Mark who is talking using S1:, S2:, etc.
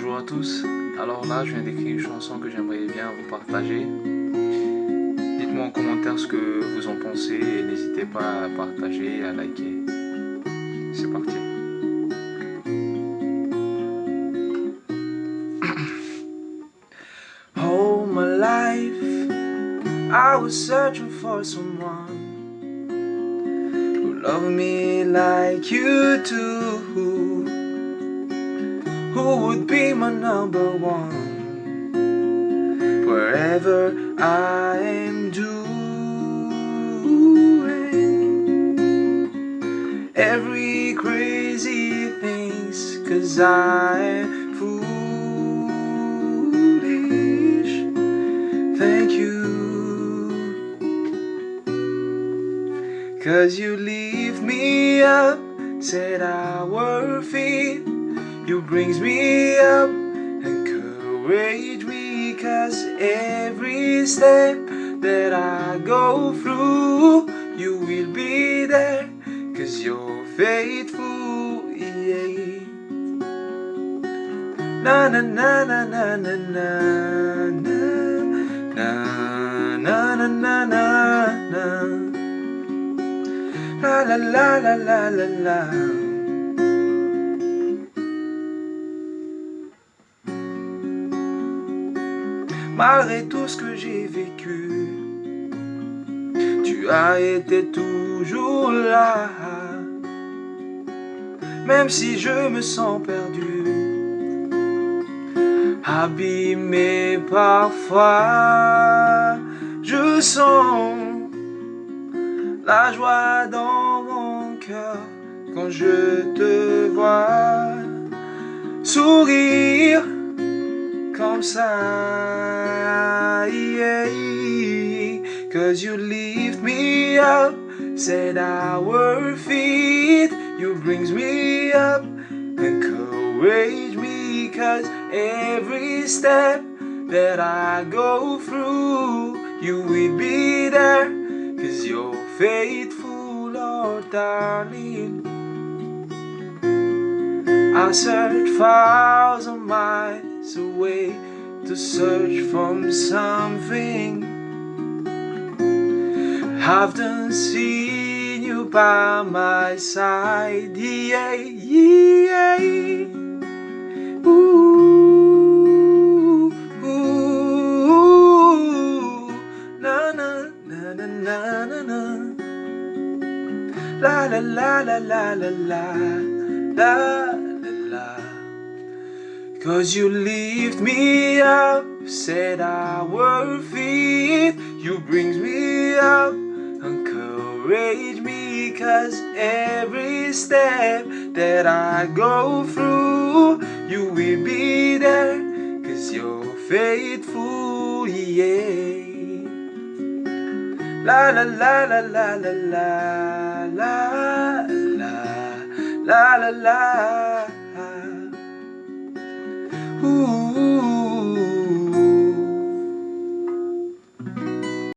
S1: Bonjour à tous. Alors là, je viens d'écrire une chanson que j'aimerais bien vous partager. Dites-moi en commentaire ce que vous en pensez et n'hésitez pas à partager et à liker. C'est parti. All my life, I was searching for someone who loved me like you do, who would be my number one wherever I am doing every crazy things, 'cause I am foolish. Thank you, 'cause you lift me up, set our feet. You brings me up, encourage me, 'cause every step that I go through, you will be there, 'cause you're faithful, yeah. Na na na na na na na na na na na na na la la la la la la la. Malgré tout ce que j'ai vécu, tu as été toujours là. Même si je me sens perdu, abîmé parfois, je sens la joie dans mon cœur quand je te vois sourire comme ça, yeah. 'Cause you lift me up, set our feet. You brings me up, encourage me, 'cause every step that I go through, you will be there, 'cause you're faithful, Lord, darling. I search 1,000 miles away to search from something. I've done seen you by my side, yeah, yeah. Ooh, ooh, na na na na na na na. La la la la la la la la la. 'Cause you lift me up, set our feet. You brings me up, encourage me, 'cause every step that I go through, you will be there, 'cause you're faithful, yeah. La la la la la la la la la la la la.